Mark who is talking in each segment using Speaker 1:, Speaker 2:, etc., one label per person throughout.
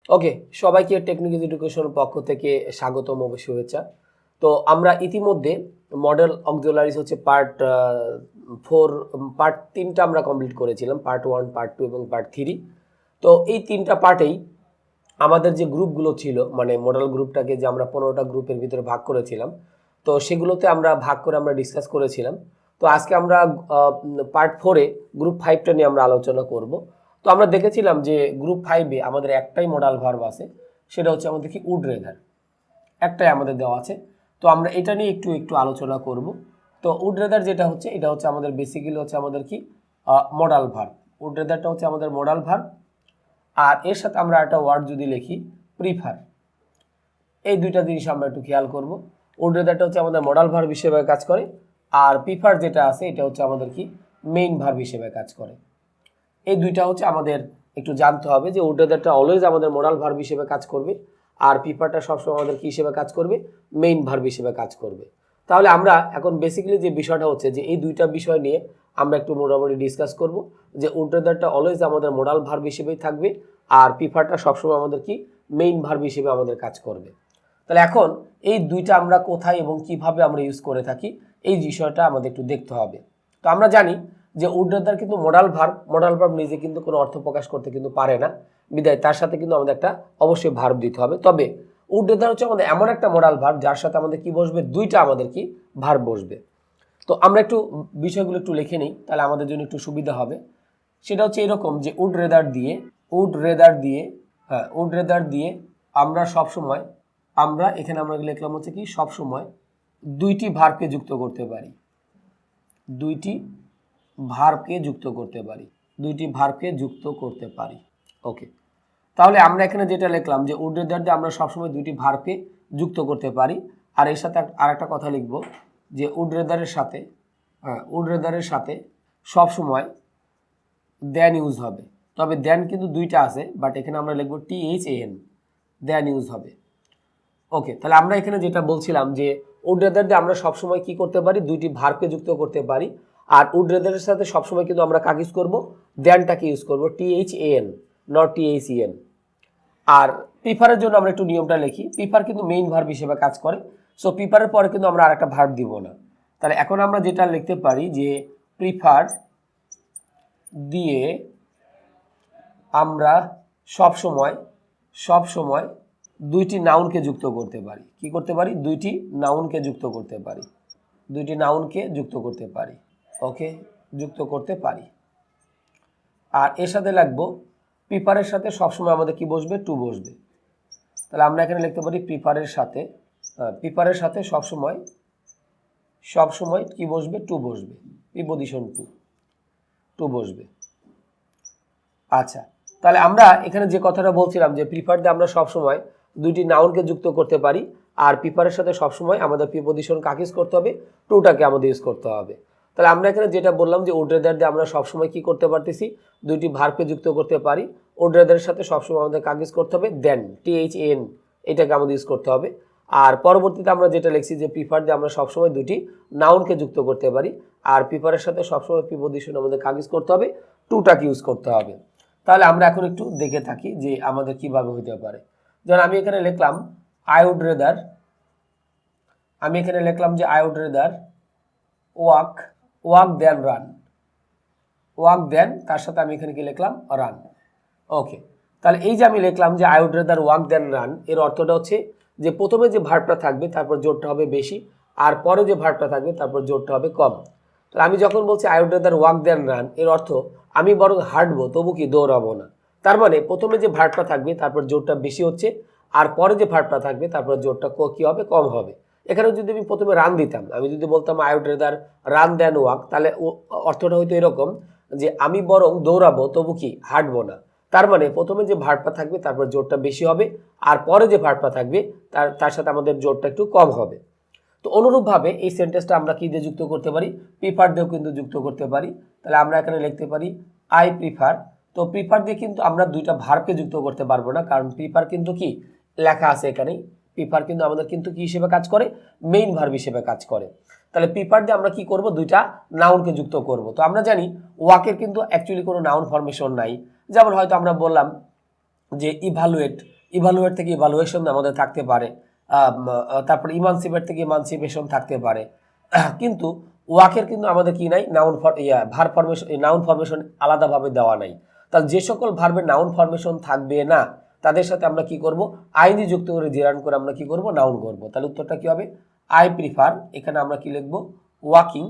Speaker 1: ওকে, সবাইকে technical education পক্ষ থেকে স্বাগতম ও শুভেচ্ছা। তো আমরা ইতিমধ্যে মডেল অক্সিলারিজ হচ্ছে পার্ট 3টা আমরা কমপ্লিট করেছিলাম, পার্ট 1, পার্ট 2 এবং পার্ট 3। তো এই 3টা পার্টেই আমাদের যে গ্রুপগুলো ছিল, মানে মডেল গ্রুপটাকে যে আমরা 15টা গ্রুপের ভিতরে ভাগ করেছিলাম, তো সেগুলোতে আমরা ভাগ করে আমরা ডিসকাস করেছিলাম। তো আজকে আমরা পার্ট 4-এ গ্রুপ 5টা নিয়ে আমরা আলোচনা করব। তো আমরা দেখেছিলাম যে গ্রুপ 5-এ আমাদের একটাই মডাল ভার্ব আছে, সেটা হচ্ছে আমাদের কি উড রেদার, একটাই আমাদের দেওয়া আছে। তো আমরা এটা নিয়ে একটু একটু আলোচনা করব। তো উড রেদার যেটা হচ্ছে, এটা হচ্ছে আমাদের বেসিক্যালি হচ্ছে আমাদের কি মডাল ভার্ব। উড রেদারটা হচ্ছে আমাদের মডাল ভার্ব, আর এর সাথে আমরা একটা ওয়ার্ড যদি লিখি প্রিফার, এই দুইটা জিনিস আমরা একটু খেয়াল করব। উড রেদারটা হচ্ছে আমাদের মডাল ভার্ব হিসেবে কাজ করে, আর প্রিফার যেটা আছে এটা হচ্ছে আমাদের কি মেইন ভার্ব হিসেবে কাজ করে। এই দুইটা হচ্ছে আমাদের একটু জানতে হবে যে উড রেদারটা অলওয়েজ আমাদের মডাল ভার্ব হিসেবে কাজ করবে, আর প্রিফারটা সবসময় আমাদের কি হিসেবে কাজ করবে, মেইন ভার্ব হিসেবে কাজ করবে। তাহলে আমরা এখন বেসিক্যালি যে বিষয়টা হচ্ছে যে এই দুইটা বিষয় নিয়ে আমরা একটু মোটামুটি ডিসকাস করব, যে উড রেদারটা অলওয়েজ আমাদের মডাল ভার্ব হিসেবেই থাকবে, আর প্রিফারটা সবসময় আমাদের কি মেইন ভার্ব হিসেবে আমাদের কাজ করবে। তাহলে এখন এই দুইটা আমরা কোথায় এবং কিভাবে আমরা ইউজ করে থাকি, এই বিষয়টা আমাদের একটু দেখতে হবে। তো আমরা জানি যে উড রেদার কিন্তু মডাল ভার্ব নিজে কিন্তু কোনো অর্থ প্রকাশ করতে কিন্তু পারে না, বিদায় তার সাথে কিন্তু আমাদের একটা অবশ্যই ভার্ব দিতে হবে। তবে উড রেদার হচ্ছে আমাদের এমন একটা মডাল ভার্ব যার সাথে আমাদের কি বসবে, দুইটা আমাদের কি ভার্ব বসবে। তো আমরা একটু বিষয়গুলো একটু লিখে নিই, তাহলে আমাদের জন্য একটু সুবিধা হবে। সেটা হচ্ছে এরকম যে উড রেদার দিয়ে আমরা সবসময় এখানে আমরা লিখলাম হচ্ছে কি সবসময় দুইটি ভার্বকে যুক্ত করতে পারি, ওকে, তাহলে আমরা এখানে যেটা লিখলাম যে উড রেদার দিয়ে আমরা সবসময় দুইটি ভার্বকে যুক্ত করতে পারি। আর এর সাথে আরেকটা কথা লিখব যে উড রেদারের সাথে সবসময় দেন ইউজ হবে। তবে দেন কিন্তু দুইটা আছে, বাট এখানে আমরা লিখব THAN, দেন ইউজ হবে। ওকে, তাহলে আমরা এখানে যেটা বলছিলাম যে উড রেদার দিয়ে আমরা সবসময় কি করতে পারি, দুইটি ভার্বকে যুক্ত করতে পারি। আর উড রেদারের সাথে সবসময় কিন্তু আমরা কাকে ইউজ করব, দেনটাকে ইউজ করব, THAN, নট THEN। আর প্রিফারের জন্য আমরা একটু নিয়মটা লিখি। প্রিফার কিন্তু মেইন ভার্ব হিসেবে কাজ করে, সো প্রিফারের পরে কিন্তু আমরা আরেকটা ভার্ব দিব না। তাহলে এখন আমরা যেটা লিখতে পারি যে প্রিফার দিয়ে আমরা সবসময় দুইটি নাউনকে যুক্ত করতে পারি। কি করতে পারি, দুইটি নাউনকে যুক্ত করতে পারি, ওকে, যুক্ত করতে পারি। আর এর সাথে লাগবো প্রিফারের সাথে সবসময় আমাদের কি বসবে, টু বসবে। তাহলে আমরা এখানে লিখতে পারি প্রিফারের সাথে সবসময় কি বসবে, টু বসবে, প্রিপোজিশন টু বসবে। আচ্ছা, তাহলে আমরা এখানে যে কথাটা বলছিলাম যে প্রিফার দিয়ে আমরা সবসময় দুইটি নাউনকে যুক্ত করতে পারি, আর প্রিফারের সাথে সবসময় আমাদের প্রিপোজিশন কাকে ইউজ করতে হবে, টুটাকে আমাদের ইউজ করতে হবে। তাহলে আমরা এখানে যেটা বললাম যে উড রেদার দিয়ে আমরা সবসময় কি করতে পারতেছি, দুইটি ভার্বকে যুক্ত করতে পারি। উড রেদারের সাথে সবসময় আমাদের কাকে ইউজ করতে হবে, দেন, THAN, এটাকে আমাদের ইউজ করতে হবে। আর পরবর্তীতে আমরা যেটা লিখছি যে প্রিফার দিয়ে আমরা সবসময় দুটি নাউনকে যুক্ত করতে পারি, আর প্রিফারের সাথে সবসময় প্রিপোজিশন আমাদের কাকে ইউজ করতে হবে, টুটাকে ইউজ করতে হবে। তাহলে আমরা এখন একটু দেখে থাকি যে আমাদের কিভাবে হইতে পারে। যেমন আমি এখানে লিখলাম I would rather walk than run, তার সাথে আমি এখানে কি লিখলাম, রান। ওকে, তাহলে এই যে আমি লিখলাম যে I would rather walk than run, এর অর্থটা হচ্ছে যে প্রথমে যে ভার্বটা থাকবে তারপর জোরটা হবে বেশি, আর পরে যে ভার্বটা থাকবে তারপর জোরটা হবে কম। তাহলে আমি যখন বলছি I would rather walk than run, এর অর্থ আমি বরং হাঁটবো তবু কি দৌড়াবো না। তার মানে প্রথমে যে ভার্বটা থাকবে তারপর জোরটা বেশি হচ্ছে, আর পরে যে ভার্বটা থাকবে তারপর জোরটা কি হবে, কম হবে। এখানে যদি আমি প্রথমে রান দিতাম, আমি যদি বলতাম I would rather run than walk, তাহলে অর্থটা হয়তো এরকম যে আমি বরং দৌড়াবো তবু কি হাঁটবো না। তার মানে প্রথমে যে ভার্বটা থাকবে তারপর জোরটা বেশি হবে, আর পরে যে ভার্বটা থাকবে তার সাথে আমাদের জোরটা একটু কম হবে। তো অনুরূপভাবে এই সেন্টেন্সটা আমরা কি দিয়ে যুক্ত করতে পারি, প্রিফার দিয়েও কিন্তু যুক্ত করতে পারি। তাহলে আমরা এখানে লিখতে পারি আই প্রিফার। তো প্রিফার দিয়ে কিন্তু আমরা দুইটা ভার্বকে যুক্ত করতে পারবো না, কারণ প্রিফার কিন্তু কি লেখা আছে এখানেই, প্রিফার কিন্তু আমাদের কিন্তু কি হিসেবে কাজ করে, মেইন ভার্ব হিসেবে কাজ করে। তাহলে প্রিফার দিয়ে আমরা কি করব, দুইটা নাউনকে যুক্ত করব। তো আমরা জানি ওয়াকের কিন্তু অ্যাকচুয়ালি কোনো নাউন ফরমেশন নাই। যেমন হয়তো আমরা বললাম যে ইভালুয়েট, ইভালুয়েট থেকে ইভালুয়েশন আমাদের থাকতে পারে, তারপর ইমানসিপেট থেকে ইমানসিপেশন থাকতে পারে। কিন্তু ওয়াকের কিন্তু আমাদের কি নাই, ভার ফরমেশন, নাউন ফরমেশন আলাদাভাবে দেওয়া নাই। তাহলে যে সকল ভার্বের নাউন ফরমেশন থাকবে না তাদের সাথে আমরা কি করব, আইনি যুক্ত করে জেরান করে আমরা কি করব, নাউন করব। তাহলে উত্তরটা কি হবে, আই প্রিফার, এখানে আমরা কি লিখব, ওয়াকিং।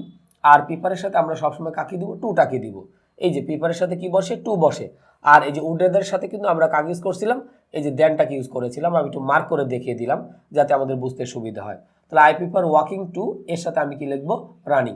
Speaker 1: আর প্রিফারের সাথে আমরা সবসময় কাকে দিব, টুটাকে দিব। এই যে প্রিফারের সাথে কি বসে, টু বসে। আর এই যে উডেদের সাথে কিন্তু আমরা কাকে ইউজ করছিলাম, এই যে দেনটাকে ইউজ করেছিলাম। আমি একটু মার্ক করে দেখিয়ে দিলাম যাতে আমাদের বুঝতে সুবিধা হয়। তাহলে আই প্রিফার ওয়াকিং টু, এর সাথে আমি কি লিখবো, রানিং।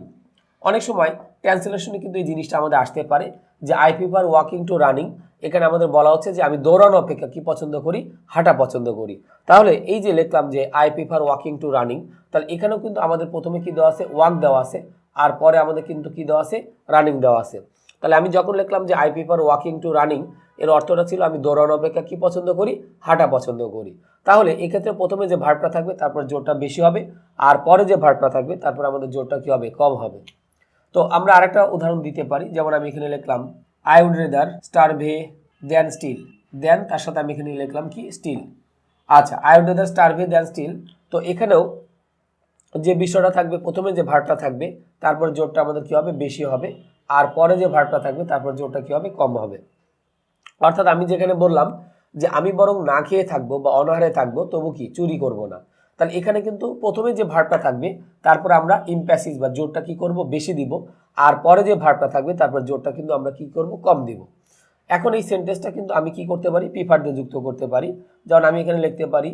Speaker 1: অনেক সময় ট্রান্সলেশনে কিন্তু এই জিনিসটা আমাদের আসতে পারে যে I prefer walking to running, এখানে আমাদের বলা হচ্ছে যে আমি দৌড়ানো অপেক্ষা কি পছন্দ করি, হাঁটা পছন্দ করি। তাহলে এই যে লিখলাম যে I prefer walking to running, তাহলে এখানেও কিন্তু আমাদের প্রথমে কি দেওয়া আছে, ওয়াক দেওয়া আছে, আর পরে আমাদের কিন্তু কি দেওয়া আছে, রানিং দেওয়া আছে। তাহলে আমি যখন লিখলাম যে I prefer walking to running, এর অর্থটা ছিল আমি দৌড়ানো অপেক্ষা কি পছন্দ করি, হাঁটা পছন্দ করি। তাহলে এক্ষেত্রে প্রথমে যে ভার্বটা থাকবে তারপর জোরটা বেশি হবে, আর পরে যে ভার্বটা থাকবে তারপর আমাদের জোরটা কি হবে, কম হবে। তো আমরা আরেকটা উদাহরণ দিতে পারি, যেমন আমি এখানে লিখলাম I would rather starve than steal, then তার সাথে আমি এখানে লিখলাম কি, স্টিল। আচ্ছা, I would rather starve than steal, তো এখানেও যে বিষয়টা থাকবে, প্রথমে যে ভার্বটা থাকবে তারপর জোরটা আমাদের কি হবে, বেশি হবে, আর পরে যে ভার্বটা থাকবে তারপর জোরটা কি হবে, কম হবে। অর্থাৎ আমি যেখানে বললাম যে আমি বরং না খেয়ে থাকবো বা অনাহারে থাকবো তবু কি, চুরি করব না, তাহলে এখানে কিন্তু প্রথমে যে ভার্বটা থাকবে তারপর আমরা ইমপ্যাসিভ বা জোরটা কি করব, বেশি দিব, আর পরে যে ভার্বটা থাকবে তারপর জোরটা কিন্তু আমরা কি করব, কম দিব। এখন এই সেন্টেন্সটা কিন্তু আমি কি করতে পারি, প্রিফার দিয়ে যুক্ত করতে পারি। যেমন আমি এখানে লিখতে পারি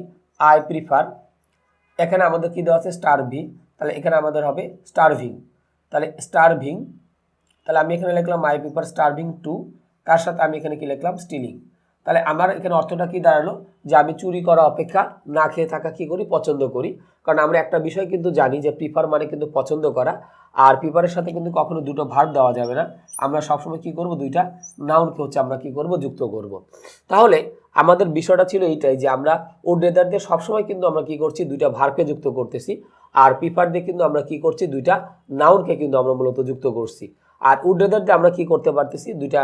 Speaker 1: আই প্রিফার, এখানে আমাদের কি দেওয়া আছে, স্টারভি, তাহলে এখানে আমাদের হবে স্টারভিং। তাহলে স্টারভিং, তাহলে আমি এখানে লিখলাম আই প্রিফার স্টারভিং টু, তার সাথে আমি এখানে কি লিখলাম, স্টিলিং। তাহলে আমার এখানে অর্থটা কি দাঁড়ালো, যে আমি চুরি করা অপেক্ষা না খেয়ে থাকা কি করি, পছন্দ করি। কারণ আমরা একটা বিষয় কিন্তু জানি যে প্রিফার মানে কিন্তু পছন্দ করা, আর প্রিফারের সাথে কিন্তু কখনো দুটো ভার্ব দেওয়া যাবে না। আমরা সবসময় কি করব, দুইটা নাউনকে হচ্ছে আমরা কি করব, যুক্ত করব। তাহলে আমাদের বিষয়টা ছিল এইটাই যে আমরা উড রেদার দিয়ে সবসময় কিন্তু আমরা কি করছি, দুইটা ভার্বকে যুক্ত করতেছি, আর প্রিফার দিয়ে কিন্তু আমরা কি করছি, দুইটা নাউনকে কিন্তু আমরা মূলত যুক্ত করছি। আর উড রেদার দিয়ে আমরা কি করতে পারতেছি, দুইটা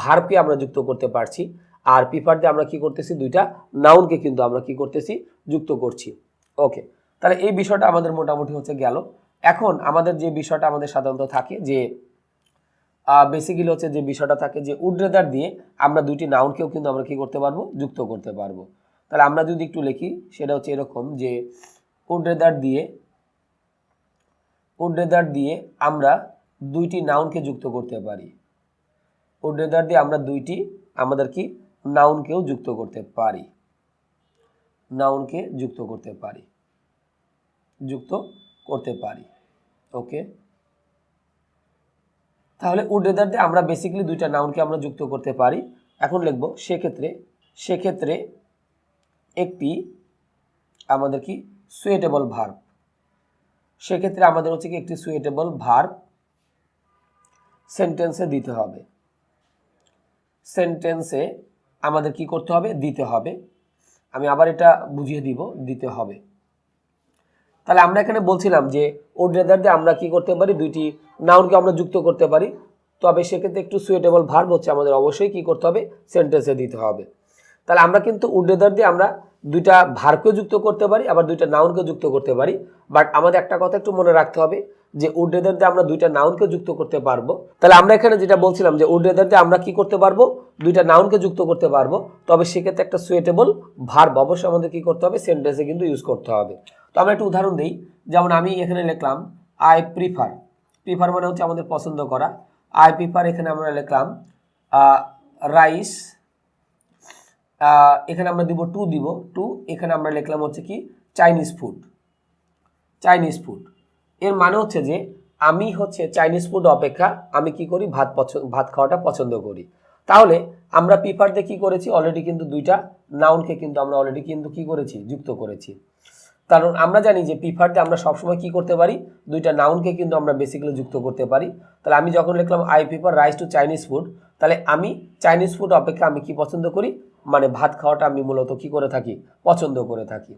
Speaker 1: ভার্বকে আমরা যুক্ত করতে পারছি, আর প্রিফার দিয়ে আমরা কি করতেছি, দুইটা নাউনকে কিন্তু আমরা কি করতেছি, যুক্ত করছি। ওকে, তাহলে এই বিষয়টা আমাদের মোটামুটি হচ্ছে গেল। এখন আমাদের যে বিষয়টা আমাদের সাধারণত থাকে যে বেসিক্যালি হচ্ছে যে বিষয়টা থাকে যে উড রেদার দিয়ে আমরা দুইটি নাউনকেও কিন্তু আমরা কি করতে পারবো, যুক্ত করতে পারবো। তাহলে আমরা যদি একটু লিখি সেটা হচ্ছে এরকম যে উড রেদার দিয়ে আমরা দুইটি নাউনকে যুক্ত করতে পারি। উড রেদার দিয়ে আমরা দুইটি আমাদের কি, নাউনকেও যুক্ত করতে পারি, নাউনকে যুক্ত করতে পারি, ওকে। তাহলে উড রেদার দিয়ে আমরা বেসিক্যালি দুইটা নাউনকে আমরা যুক্ত করতে পারি। এখন লিখব সেক্ষেত্রে একটি আমাদের কি, সুইটেবল ভার্ব, সেক্ষেত্রে আমাদের হচ্ছে কি একটি সুইটেবল ভার্ব সেন্টেন্সে দিতে হবে, সেন্টেন্সে আমাদের কি করতে হবে, দিতে হবে। আমি আবার এটা বুঝিয়ে দিব, দিতে হবে। তাহলে আমরা এখানে বলছিলাম যে উড রেদার দিয়ে আমরা কি করতে পারি, দুইটি নাউনকে আমরা যুক্ত করতে পারি, তবে সেক্ষেত্রে একটু সুইটেবল ভার্ব হচ্ছে আমাদের অবশ্যই কি করতে হবে, সেন্টেন্সে দিতে হবে। তাহলে আমরা কিন্তু উড রেদার দিয়ে আমরা দুইটা ভার্বকে যুক্ত করতে পারি, আবার দুইটা নাউনকে যুক্ত করতে পারি। বাট আমাদের একটা কথা একটু মনে রাখতে হবে যে উড রেদার দিয়ে আমরা দুইটা নাউনকে যুক্ত করতে পারবো। তাহলে আমরা এখানে যেটা বলছিলাম যে উড রেদার দিয়ে আমরা কি করতে পারবো, দুইটা নাউনকে যুক্ত করতে পারবো, তবে সেক্ষেত্রে একটা সুইটেবল ভার্ব অবশ্যই আমাদের কি করতে হবে, সেন্টেন্সে কিন্তু ইউজ করতে হবে। তো আমরা একটু উদাহরণ দিই, যেমন আমি এখানে লিখলাম আই প্রিফার, প্রিফার মানে হচ্ছে আমাদের পছন্দ করা। আই প্রিফার, এখানে আমরা লিখলাম রাইস, এখানে আমরা দিব টু, এখানে আমরা লিখলাম হচ্ছে কি, চাইনিজ ফুড। এর মানে হচ্ছে যে আমি হচ্ছে চাইনিজ ফুড অপেক্ষা আমি কি করি, ভাত খাওয়াটা পছন্দ করি। তাহলে আমরা প্রিফার দিয়ে কি করেছি, অলরেডি কিন্তু দুইটা নাউনকে কিন্তু আমরা অলরেডি কিন্তু কি করেছি, যুক্ত করেছি। কারণ আমরা জানি যে প্রিফার দিয়ে আমরা সবসময় কি করতে পারি, দুইটা নাউনকে কিন্তু আমরা বেসিক্যালি যুক্ত করতে পারি। তাহলে আমি যখন লিখলাম I prefer rice to Chinese food, তাহলে আমি চাইনিজ ফুড অপেক্ষা আমি কি পছন্দ করি, মানে ভাত খাওয়াটা আমি মূলত কি করে থাকি, পছন্দ করে থাকি।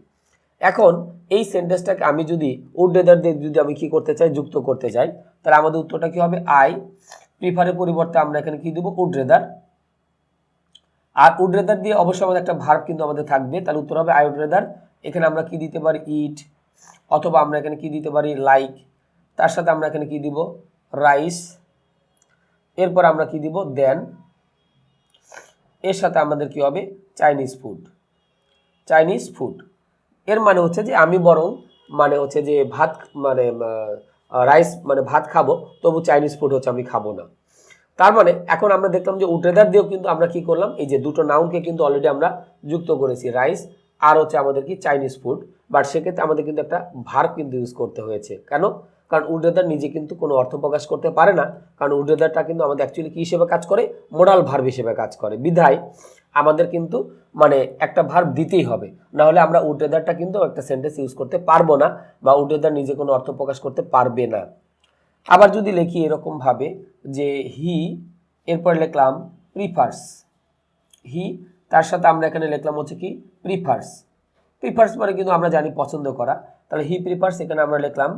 Speaker 1: এখন এই সেন্টেন্সটাকে আমি যদি উড রেদার দিয়ে যদি আমি কি করতে চাই, যুক্ত করতে চাই, তাহলে আমাদের উত্তরটা কি হবে, আই প্রিফারের পরিবর্তে আমরা এখানে কি দেব, উড রেদার। আর উড রেদার দিয়ে অবশ্যই আমাদের একটা ভার্ব কিন্তু আমাদের থাকবে, তাহলে উত্তর হবে আই উড রেদার। এখানে আমরা কি দিতে পারি ইট, অথবা আমরা এখানে কি দিতে পারি লাইক, তার সাথে আমরা এখানে কি দিব রাইস, এরপর আমরা কি দিব দেন, এর সাথে আমাদের কি হবে চাইনিজ ফুড, চাইনিজ ফুড। এর মানে হচ্ছে যে আমি বরং মানে হচ্ছে যে ভাত মানে রাইস মানে ভাত খাবো, তবু চাইনিজ ফুড হচ্ছে আমি খাবো না। তার মানে এখন আমরা দেখলাম যে উড রেদার দিয়েও কিন্তু আমরা কি করলাম, এই যে দুটো নাউনকে কিন্তু অলরেডি আমরা যুক্ত করেছি, রাইস আর হচ্ছে আমাদের কি চাইনিজ ফুড। বাট সেক্ষেত্রে আমাদের কিন্তু একটা ভার্ব কিন্তু ইউজ করতে হয়েছে। কেন? কারণ উড রেদার নিজে কিন্তু কোনো অর্থ প্রকাশ করতে পারে না, কারণ উড রেদারটা কিন্তু আমাদের অ্যাকচুয়ালি কী হিসেবে কাজ করে, মোডাল ভার্ব হিসেবে কাজ করে। বিধায় আমাদের কিন্তু মানে একটা ভার্ব দিতেই হবে, না হলে আমরা উড রেদারটা কিন্তু একটা সেন্টেন্স ইউজ করতে পারবো না, বা উড রেদার নিজে কোনো অর্থ প্রকাশ করতে পারবে না। আবার যদি লিখি এরকম ভাবে যে হি, এরপর লিখলাম প্রিফার্স, হি তার সাথে আমরা এখানে লিখলাম হচ্ছে কি প্রিফার্স, প্রিফার্স মানে কিন্তু আমরা জানি পছন্দ করা, তাহলে হি প্রিফার্স এখানে আমরা লিখলাম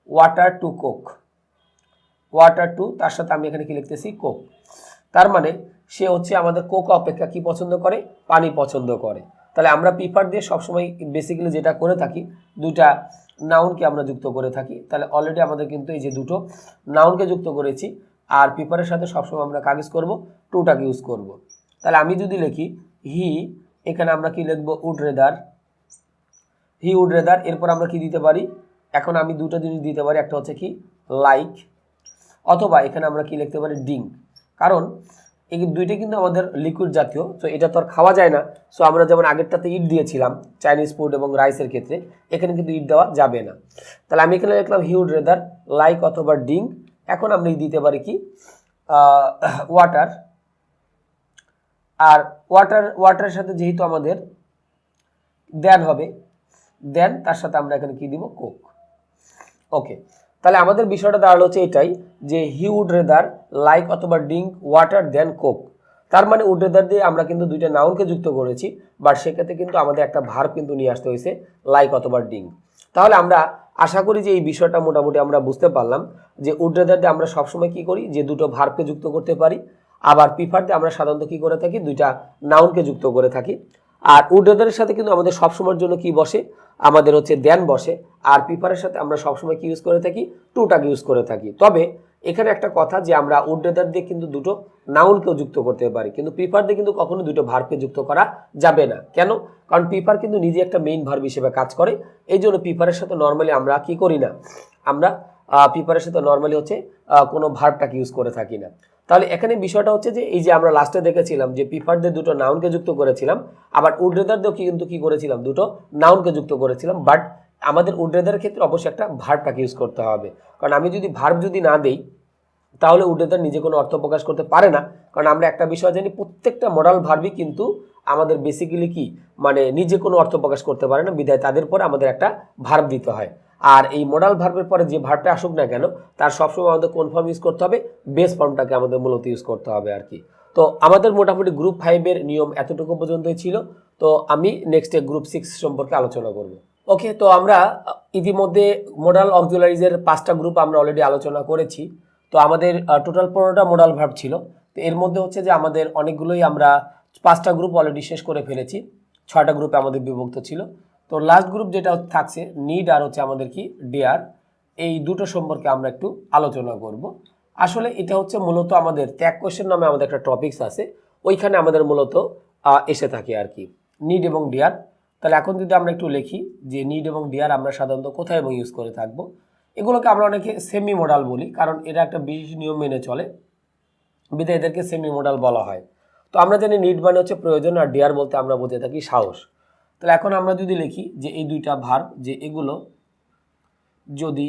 Speaker 1: water to Coke, water to তার সাথে আমি এখানে কি লিখতেছি কোক। তার মানে সে হচ্ছে আমাদের কোক অপেক্ষা কি পছন্দ করে, পানি পছন্দ করে। তাহলে আমরা প্রিফার দিয়ে সবসময় বেসিক্যালি যেটা করে থাকি, দুইটা নাউনকে আমরা যুক্ত করে থাকি। তাহলে অলরেডি আমাদের কিন্তু এই যে দুটো নাউনকে যুক্ত করেছি, আর প্রিফারের সাথে সবসময় আমরা কাগজ করব টুটাকে ইউজ করব। তাহলে আমি যদি লিখি হি, এখানে আমরা কি লিখবো would rather, he would rather, এরপর আমরা কি দিতে পারি, এখন আমি দুটো জিনিস দিতে পারি, একটা হচ্ছে কি লাইক, অথবা এখানে আমরা কি লিখতে পারি ডিং। কারণ এই দুইটা কিন্তু আমাদের লিকুইড জাতীয়, তো এটা তো আর খাওয়া যায় না। সো আমরা যেমন আগেরটাতে ইট দিয়েছিলাম চাইনিজ ফুড এবং রাইসের ক্ষেত্রে, এখানে কিন্তু ইট দেওয়া যাবে না। তাহলে আমি এখানে লিখলাম হি উড রেদার লাইক অথবা ডিং। এখন আমরা দিতে পারি কি ওয়াটার, আর ওয়াটারের সাথে যেহেতু আমাদের দেন হবে, দেন তার সাথে আমরা এখানে কি দিব কোক। ওকে, তাহলে আমাদের বিষয়টা দাঁড়ালো হচ্ছে এটাই যে হি উড রেদার লাইক অথবা ড্রিঙ্ক ওয়াটার দেন কোক। তার মানে উড রেদার দিয়ে আমরা কিন্তু দুইটা নাউনকে যুক্ত করেছি, বাট সেক্ষেত্রে কিন্তু আমাদের একটা ভার্ব কিন্তু নিয়ে আসতে হয়েছে লাইক অথবা ড্রিঙ্ক। তাহলে আমরা আশা করি যে এই বিষয়টা মোটামুটি আমরা বুঝতে পারলাম যে উড রেদার দিয়ে আমরা সবসময় কি করি, যে দুটো ভার্বকে যুক্ত করতে পারি, আবার প্রিফার দিয়ে আমরা সাধারণত কি করে থাকি, দুইটা নাউনকে যুক্ত করে থাকি। আর উড রেদারের সাথে কিন্তু আমাদের সবসময়ের জন্য কি বসে, আমাদের হচ্ছে দেন বসে। আর প্রিফারের সাথে আমরা সবসময় কি ইউজ করে থাকি, টুটাকে ইউজ করে থাকি। তবে এখানে একটা কথা যে আমরা উড রেদার দিয়ে কিন্তু দুটো নাউনকেও যুক্ত করতে পারি, কিন্তু প্রিফার দিয়ে কিন্তু কখনো দুটো ভার্বকে যুক্ত করা যাবে না। কেন? কারণ প্রিফার কিন্তু নিজে একটা মেইন ভার্ব হিসেবে কাজ করে। এই জন্য প্রিফারের সাথে নর্মালি আমরা কি করি না, আমরা প্রিফারের সাথে নর্মালি হচ্ছে কোনো ভার্বটাকে ইউজ করে থাকি না। তাহলে এখানে বিষয়টা হচ্ছে যে এই যে আমরা লাস্টে দেখেছিলাম যে প্রিফার দিয়ে দুটো নাউনকে যুক্ত করেছিলাম, আবার উড রেদার দিয়েও কিন্তু কি করেছিলাম, দুটো নাউনকে যুক্ত করেছিলাম। বাট আমাদের উড রেদারের ক্ষেত্রে অবশ্যই একটা ভার্বটাকে ইউজ করতে হবে, কারণ আমি যদি ভার্ব যদি না দেই তাহলে উড রেদার নিজে কোনো অর্থ প্রকাশ করতে পারে না। কারণ আমরা একটা বিষয় জানি, প্রত্যেকটা মডাল ভার্বই কিন্তু আমাদের বেসিক্যালি কি মানে নিজে কোনো অর্থ প্রকাশ করতে পারে না, বিধায় তাদের পরে আমাদের একটা ভার্ব দিতে হয়। আর এই মডাল ভার্বের পরে যে ভার্বটা আসুক না কেন, তার সবসময় আমাদের কোন ফর্ম ইউজ করতে হবে, বেস ফর্মটাকে আমাদের মূলত ইউজ করতে হবে আর কি। তো আমাদের মোটামুটি গ্রুপ 5-এর নিয়ম এতটুকু পর্যন্তই ছিল। তো আমি নেক্সটে গ্রুপ 6 সম্পর্কে আলোচনা করব। ওকে, তো আমরা ইতিমধ্যে মোডাল অক্সিলারিজের 5টা গ্রুপ আমরা অলরেডি আলোচনা করেছি। তো আমাদের টোটাল 15টা মোডাল ভার্ব ছিল। তো এর মধ্যে হচ্ছে যে আমাদের অনেকগুলোই আমরা 5টা গ্রুপ অলরেডি শেষ করে ফেলেছি, 6টা গ্রুপে আমাদের বিভক্ত ছিল। তো লাস্ট গ্রুপ যেটা থাকছে নিড আর হচ্ছে আমাদের কি ডেয়ার, এই দুটো সম্পর্কে আমরা একটু আলোচনা করব। আসলে এটা হচ্ছে মূলত আমাদের ট্যাগ কোয়েশ্চেন নামে আমাদের একটা টপিকস আছে, ওইখানে আমাদের মূলত এসে থাকে আর কি নিড এবং ডেয়ার। তাহলে এখন যদি আমরা একটু লিখি যে নিড এবং ডেয়ার আমরা সাধারণত কোথায় এবং ইউজ করে থাকবো, এগুলোকে আমরা অনেকে সেমি মডাল বলি, কারণ এরা একটা বিশেষ নিয়ম মেনে চলে, বিধায় এদেরকে সেমি মডাল বলা হয়। তো আমরা জানি নিড মানে হচ্ছে প্রয়োজন, আর ডেয়ার বলতে আমরা বুঝে থাকি সাহস। তাহলে এখন আমরা যদি লিখি যে এই দুইটা ভার্ব যে এগুলো যদি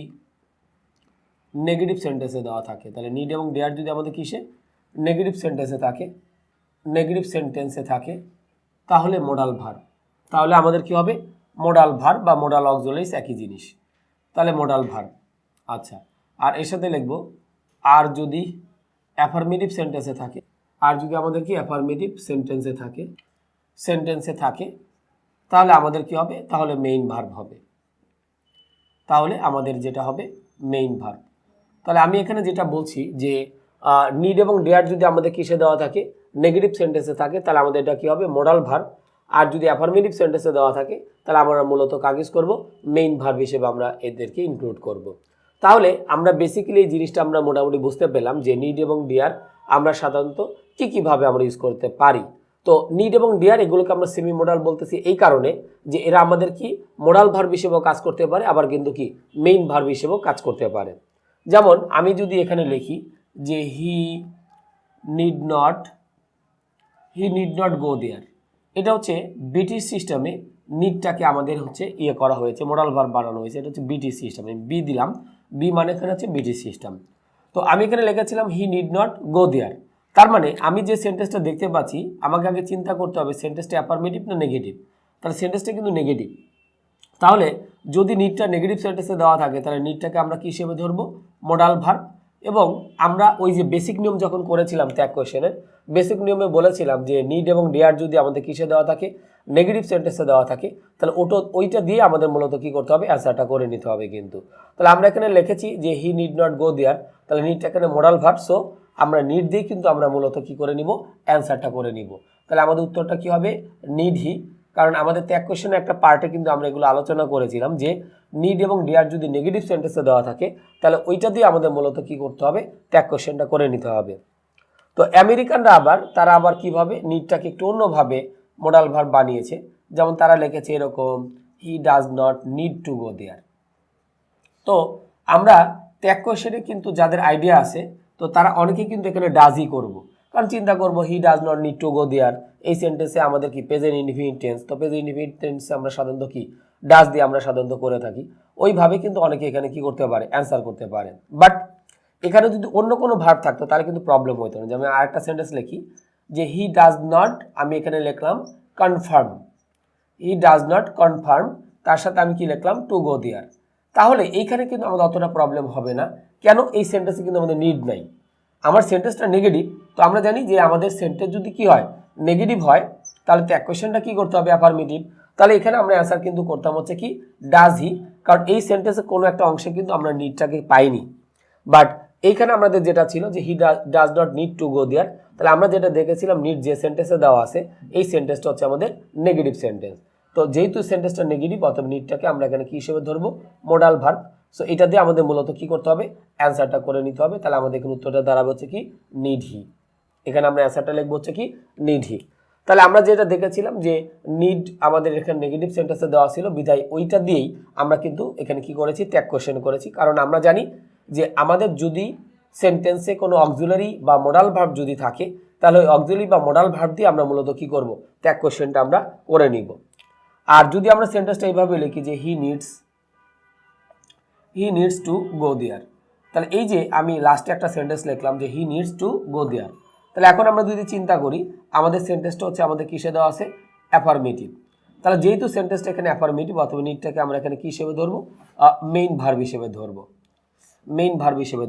Speaker 1: নেগেটিভ সেন্টেন্সে দেওয়া থাকে, তাহলে নিড এবং ডেয়ার যদি আমাদের কিসে নেগেটিভ সেন্টেন্সে থাকে, নেগেটিভ সেন্টেন্সে থাকে, তাহলে মোডাল ভার্ব। তাহলে আমাদের কি হবে, মোডাল ভার্ব বা মোডাল অক্সিলারিজ একই জিনিস, তাহলে মোডাল ভার্ব। আচ্ছা, আর এর সাথে লিখব আর যদি অ্যাফার্মেটিভ সেন্টেন্সে থাকে, আর যদি আমাদের কি অ্যাফার্মেটিভ সেন্টেন্সে থাকে তাহলে আমাদের কি হবে, তাহলে মেইন ভার্ব হবে, তাহলে আমাদের যেটা হবে মেইন ভার্ব। তাহলে আমি এখানে যেটা বলছি যে নিড এবং ডেয়ার যদি আমাদের কিসে দেওয়া থাকে, নেগেটিভ সেন্টেন্সে থাকে তাহলে আমাদের এটা কি হবে মডাল ভার্ব। আর যদি অ্যাফার্মেটিভ সেন্টেন্সে দেওয়া থাকে তাহলে আমরা মূলত কাকে ইউজ করব মেইন ভার্ব হিসেবে আমরা এদেরকে ইনক্লুড করব। তাহলে আমরা বেসিক্যালি এই জিনিসটা আমরা মোটামুটি বুঝতে পেলাম যে নিড এবং ডিয়ার আমরা সাধারণত কীভাবে আমরা ইউজ করতে পারি। তো নিড এবং ডিয়ার এগুলোকে আমরা সেমি মোডাল বলতেছি এই কারণে যে এরা আমাদের কি মোডাল ভার্ব হিসেবেও কাজ করতে পারে, আবার কিন্তু কি মেইন ভার্ব হিসেবেও কাজ করতে পারে। যেমন আমি যদি এখানে লিখি যে হি নিড নট গো দেয়ার, এটা হচ্ছে ব্রিটিশ সিস্টেমে নিডটাকে আমাদের হচ্ছে করা হয়েছে, মোডাল ভার্ব বানানো হয়েছে, এটা হচ্ছে ব্রিটিশ সিস্টেম। আমি বি দিলাম, বি মানে এখানে হচ্ছে ব্রিটিশ সিস্টেম। তো আমি এখানে লিখেছিলাম হি নিড নট গো দেয়ার, তার মানে আমি যে সেন্টেন্সটা দেখতে পাচ্ছি আমাকে আগে চিন্তা করতে হবে সেন্টেন্সটা অ্যাফার্মেটিভ না নেগেটিভ। তাহলে সেন্টেন্সটা কিন্তু নেগেটিভ। তাহলে যদি নিডটা নেগেটিভ সেন্টেন্সে দেওয়া থাকে তাহলে নিডটাকে আমরা কী হিসেবে ধরবো মোডাল ভার্ব। এবং আমরা ওই যে বেসিক নিয়ম যখন করেছিলাম ট্যাগ কোয়েশ্চেনের বেসিক নিয়মে বলেছিলাম যে নিড এবং ডিয়ার যদি আমাদের কিসে দেওয়া থাকে নেগেটিভ সেন্টেন্সে দেওয়া থাকে তাহলে ওইটা দিয়ে আমাদের মূলত কী করতে হবে অ্যান্সারটা করে নিতে হবে। কিন্তু তাহলে আমরা এখানে লিখেছি যে he need not go there, তাহলে নিডটা এখানে মোডাল ভার্ব, সো আমরা নিড দিয়ে কিন্তু আমরা মূলত কী করে নিব অ্যান্সারটা করে নিব। তাহলে আমাদের উত্তরটা কী হবে নিড হি, কারণ আমাদের ট্যাগ কোয়েশ্চেনের একটা পার্টে কিন্তু আমরা এগুলো আলোচনা করেছিলাম যে নিড এবং ডিয়ার যদি নেগেটিভ সেন্টেন্সে দেওয়া থাকে তাহলে ওইটা দিয়ে আমাদের মূলত কী করতে হবে ট্যাগ কোয়েশ্চেনটা করে নিতে হবে। তো আমেরিকানরা তারা আবার কিভাবে নিডটাকে একটু অন্যভাবে মোডাল ভার্ব বানিয়েছে, যেমন তারা লিখেছে এরকম he does not need to go there. তো আমরা ট্যাগ কোয়েশ্চেনে কিন্তু যাদের আইডিয়া আছে তো তারা অনেকেই কিন্তু এখানে ডাজই করব, কারণ চিন্তা করবো he does not need to go there এই সেন্টেন্সে আমাদের কি প্রেজেন্ট ইনডিফিনিট টেন্স, তো প্রেজেন্ট ইনডিফিনিট টেন্সে আমরা সাধারণত কি ডাজ দিয়ে আমরা সাধারণত করে থাকি, ওইভাবে কিন্তু অনেকে এখানে কি করতে পারে অ্যান্সার করতে পারেন। বাট এখানে যদি অন্য কোনো ভার্ব থাকতো তাহলে কিন্তু প্রবলেম হতো না। যেমন আরেকটা সেন্টেন্স লিখি যে হি ডাজ নট, আমি এখানে লিখলাম confirm, he does not confirm, তার সাথে আমি কি লিখলাম টু গো দেয়ার, তাহলে এইখানে কিন্তু আমাদের অতটা প্রবলেম হবে না। কেন এই সেন্টেন্সে কিন্তু আমাদের নিড নাই, আমার সেন্টেন্সটা নেগেটিভ। তো আমরা জানি যে আমাদের সেন্টেন্স যদি কি হয় নেগেটিভ হয় তাহলে ট্যাগ কোয়েশ্চেনটা কি করতে হবে অ্যাফার্মেটিভ। তাহলে এখানে আমরা অ্যান্সার কিন্তু করতাম হচ্ছে কি ডাজ হি, কারণ এই সেন্টেন্সের কোনো একটা অংশে কিন্তু আমরা নিডটাকে পাইনি। বাট এইখানে আমাদের যেটা ছিল যে he does not need to go there, তাহলে আমরা যেটা দেখেছিলাম নিড যে সেন্টেন্সে দেওয়া আছে এই সেন্টেন্সটা হচ্ছে আমাদের নেগেটিভ সেন্টেন্স। তো যেহেতু সেন্টেন্সটা নেগেটিভ অথবা নিডটাকে আমরা এখানে কি হিসেবে ধরবো মোডাল ভার্ব। সো এটা দিয়ে আমাদের মূলত কি করতে হবে অ্যান্সারটা করে নিতে হবে। তাহলে আমাদের এখানে উত্তরটা দাঁড়াবে হচ্ছে কি নিড হি, এখানে আমরা অ্যান্সারটা লিখবো হচ্ছে কি নিড হি। তাহলে আমরা যেটা দেখেছিলাম যে নিড আমাদের এখানে নেগেটিভ সেন্টেন্সে দেওয়া ছিল বিধায় ওইটা দিয়েই আমরা কিন্তু এখানে কি করেছি ট্যাগ কোয়েশ্চেন করেছি, কারণ আমরা জানি যে আমাদের যদি সেন্টেন্সে কোনো অক্সিলারি বা মোডাল ভার্ব যদি থাকে তাহলে ওই অক্সিলারি বা মোডাল ভার্ব দিয়ে আমরা মূলত কি করব ট্যাগ কোয়েশ্চেনটা আমরা করে নিব। আর যদি আমরা সেন্টেন্সটা এইভাবে লিখি যে হি নিডস টু গো দেয়ার, তাহলে এই যে আমি লাস্টে একটা সেন্টেন্স লিখলাম যে হি নিডস টু গো দেয়ার, তাহলে এখন আমরা যদি চিন্তা করি আমাদের সেন্টেন্সটা হচ্ছে আমাদের কিসে দেওয়া আছে অ্যাফার্মেটিভ। তাহলে যেহেতু সেন্টেন্সটা এখানে অ্যাফার্মেটিভ অথবা নিডটাকে আমরা এখানে কী হিসেবে ধরবো মেইন ভার্ব হিসেবে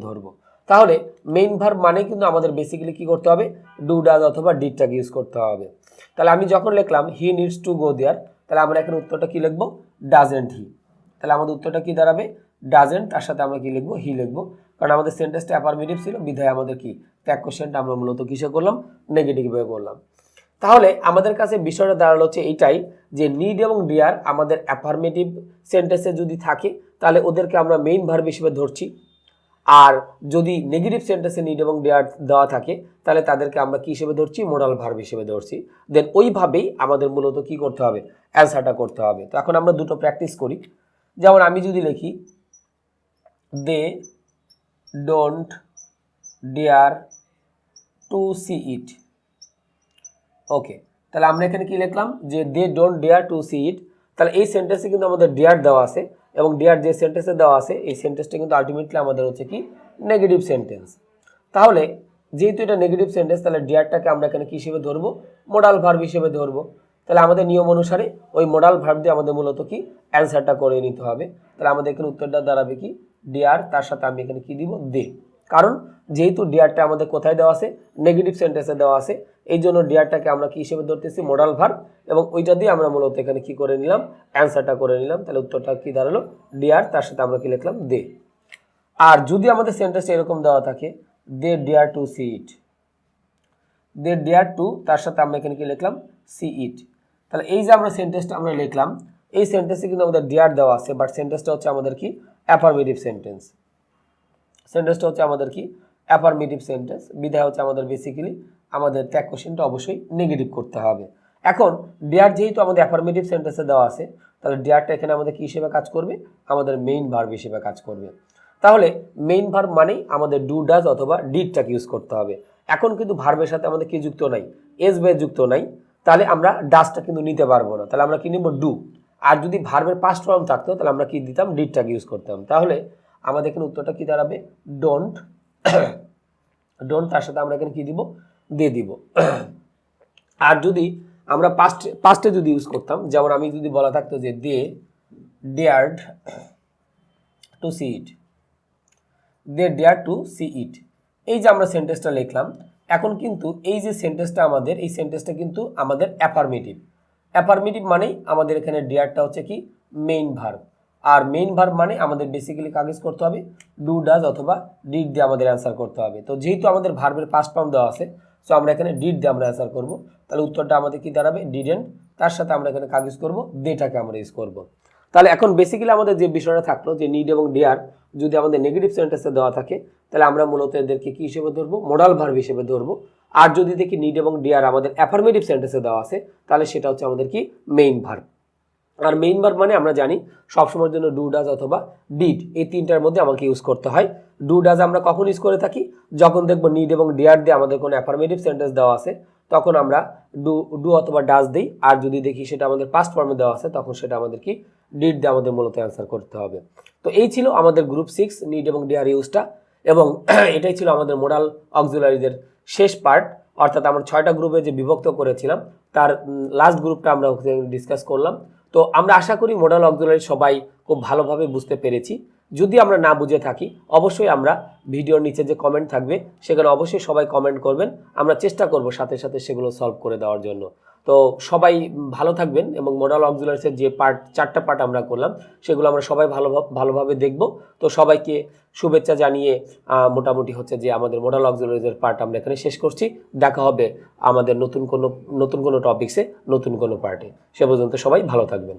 Speaker 1: ধরবো। তাহলে মেইন ভার্ব মানে কিন্তু আমাদের বেসিক্যালি কি করতে হবে ডু ডাজ অথবা ডিডটাকে ইউজ করতে হবে। তাহলে আমি যখন লিখলাম হি নিডস টু গো দেয়ার তাহলে আমরা এখানে উত্তরটা কি লিখবো ডাজেন্ট হি, তাহলে আমাদের উত্তরটা কি দাঁড়াবে ডাজেন্ট, তার সাথে আমরা কি লিখবো হি লিখবো, কারণ আমাদের সেন্টেন্সটা অ্যাফার্মেটিভ ছিল বিধায় আমাদের কি ট্যাগ কোয়েশ্চেনটা আমরা মূলত কিসে করলাম নেগেটিভভাবে করলাম। তাহলে আমাদের কাছে বিষয়টা দাঁড়ালো হচ্ছে এইটাই যে নিড এবং ডিয়ার আমাদের অ্যাফার্মেটিভ সেন্টেন্সে যদি থাকে তাহলে ওদেরকে আমরা মেইন ভার্ব হিসেবে ধরছি, আর যদি নেগেটিভ সেন্টেন্সে নিড এবং ডিয়ার দেওয়া থাকে তাহলে তাদেরকে আমরা কি হিসেবে ধরছি মোডাল ভার্ব হিসেবে ধরছি। দেন ওইভাবেই আমাদের মূলত কি করতে হবে অ্যান্সারটা করতে হবে। তো এখন আমরা দুটো প্র্যাকটিস করি। যেমন আমি যদি লিখি they don't dare to see it, okay, তাহলে আমরা এখানে কি লিখলাম যে they don't dare to see it, তাহলে এই সেন্টেন্সে কিন্তু আমাদের ডেয়ার দেওয়া আছে এবং ডেয়ার যে সেন্টেন্সে দেওয়া আছে এই সেন্টেন্সটা কিন্তু আলটিমেটলি আমাদের হচ্ছে কি নেগেটিভ সেন্টেন্স। তাহলে যেহেতু এটা নেগেটিভ সেন্টেন্স তাহলে ডেয়ারটাকে আমরা এখানে কি হিসেবে ধরবো মোডাল ভার্ব হিসেবে ধরবো। তাহলে আমাদের নিয়ম অনুসারে ওই মোডাল ভার্ব দিয়ে আমাদের মূলত কি অ্যান্সারটা করে নিতে হবে। তাহলে আমাদের এখানে উত্তরটা দাঁড়াবে কি ডেয়ার, তার সাথে আমি এখানে কি দিব দে, কারণ যেহেতু ডেয়ারটা আমাদের কোথায় দেওয়া আছে নেগেটিভ সেন্টেন্সে দেওয়া আছে এই জন্য ডেয়ারটাকে আমরা কি হিসেবে ধরতেছি মোডাল ভার্ব এবং ওইটা দিয়ে আমরা মূলত এখানে কি করে নিলাম অ্যান্সারটা করে নিলাম। তাহলে উত্তরটা কি দাঁড়ালো ডেয়ার, তার সাথে আমরা কি লিখলাম দে। আর যদি আমাদের সেন্টেন্সটা এরকম দেওয়া থাকে they dare to see it, they dare to, তার সাথে আমরা এখানে কি লিখলাম, সি ইট। তাহলে এই যে আমরা সেন্টেন্সটা আমরা লিখলাম, এই সেন্টেন্সে কিন্তু আমাদের ডেয়ার দেওয়া আছে, বাট সেন্টেন্সটা হচ্ছে আমাদের কি অ্যাফার্মেটিভ সেন্টেন্স। সেন্টেন্সটা হচ্ছে আমাদের কি অ্যাফার্মেটিভ সেন্টেন্স, বিধায় হচ্ছে আমাদের বেসিক্যালি আমাদের ট্যাগ কোশ্চেনটা অবশ্যই নেগেটিভ করতে হবে। এখন ডেয়ার যেহেতু আমাদের অ্যাফার্মেটিভ সেন্টেন্সে দেওয়া আছে, তাহলে ডেয়ারটা এখানে আমাদের কি হিসেবে কাজ করবে, আমাদের মেইন ভার্ব হিসেবে কাজ করবে। তাহলে মেইন ভার্ব মানেই আমাদের ডু ডাজ অথবা ডিডটাকে ইউজ করতে হবে। এখন কিন্তু ভার্বের সাথে আমাদের কি যুক্ত নাই, এস বে যুক্ত নাই, তাহলে আমরা ডাজটা কিন্তু নিতে পারবো না, তাহলে আমরা কি নিব, ডু। আর যদি ভার্বের পাস্ট ফর্ম থাকতো তাহলে আমরা কি দিতাম, ডিডটাকে ইউজ করতাম। তাহলে আমাদের এখানে উত্তরটা কি দাঁড়াবে, ডোন্ট। ডোন্ট তার সাথে আমরা এখানে কি দিব, দে দিব। আর যদি আমরা পাস্টে যদি ইউজ করতাম, যেমন আমি যদি বলা থাকতো যে they dared to see it, they dare to see it, এই যে আমরা সেন্টেন্সটা লিখলাম, এখন কিন্তু এই যে সেন্টেন্সটা আমাদের, এই সেন্টেন্সটা কিন্তু আমাদের অ্যাফার্মেটিভ। অ্যাফার্মেটিভ মানেই আমাদের এখানে ডেয়ারটা হচ্ছে কি মেইন ভার্ব, আর মেইন ভার্ব মানে আমাদের বেসিক্যালি কাজ করতে হবে ডু ডাজ অথবা ডিড দিয়ে আমাদের অ্যান্সার করতে হবে। তো যেহেতু আমাদের ভার্বের পাস্ট ফর্ম দেওয়া আছে, সো আমরা এখানে ডিড দিয়ে আমরা অ্যান্সার করব। তাহলে উত্তরটা আমাদের কি দাঁড়াবে, ডিডেন্ট, তার সাথে আমরা এখানে কাজ করব, দেটাকে আমরা ইউজ করব। তাহলে এখন বেসিক্যালি আমাদের যে বিষয়টা থাকলো যে নিড এবং ডেয়ার যদি আমাদের নেগেটিভ সেন্টেন্সে দেওয়া থাকে, তাহলে আমরা মূলত এদেরকে কি হিসেবে ধরবো, মোডাল ভার্ব হিসেবে ধরবো। আর যদি দেখি নিড এবং ডেয়ার আমাদের অ্যাফার্মেটিভ সেন্টেন্সে দেওয়া আছে, তাহলে সেটা হচ্ছে আমাদের কি মেইন ভার্ব। আর মেইন ভার্ব মানে আমরা জানি সবসময়ের জন্য ডু ডাজ অথবা ডিড, এই তিনটার মধ্যে আমাকে ইউজ করতে হয়। ডু ডাজ আমরা কখন ইউজ করে থাকি, যখন দেখবো নিড এবং ডেয়ার দিয়ে আমাদের কোনো অ্যাফার্মেটিভ সেন্টেন্স দেওয়া আছে, তখন আমরা ডু অথবা ডাজ দিই। আর যদি দেখি সেটা আমাদের পাস্ট ফর্মে দেওয়া আছে, তখন সেটা আমাদের কি ডিড দিয়ে আমাদের মূলত অ্যান্সার করতে হবে। তো এই ছিল আমাদের গ্রুপ 6 নিড এবং ডেয়ার ইউজটা, এবং এটাই ছিল আমাদের মোডাল অক্সিলারিদের শেষ পার্ট। অর্থাৎ আমরা 6টা গ্রুপে যে বিভক্ত করেছিলাম, তার লাস্ট গ্রুপটা আমরা ডিসকাস করলাম। তো আমরা আশা করি মোডাল অক্সিলারি সবাই খুব ভালোভাবে বুঝতে পেরেছি। যদি আমরা না বুঝে থাকি, অবশ্যই আমরা ভিডিওর নিচে যে কমেন্ট থাকবে সেখানে অবশ্যই সবাই কমেন্ট করবেন, আমরা চেষ্টা করব সাথে সাথে সেগুলো সলভ করে দেওয়ার জন্য। তো সবাই ভালো থাকবেন, এবং মোডাল অক্সিলারিসের যে 4টা পার্ট আমরা করলাম সেগুলো আমরা সবাই ভালোভাবে দেখব। তো সবাইকে শুভেচ্ছা জানিয়ে মোটামুটি হচ্ছে যে আমাদের মোডাল অক্সিলারিসের পার্ট আমরা এখানে শেষ করছি। দেখা হবে আমাদের নতুন কোনো টপিকসে, নতুন কোনো পার্টে। সে পর্যন্ত সবাই ভালো থাকবেন।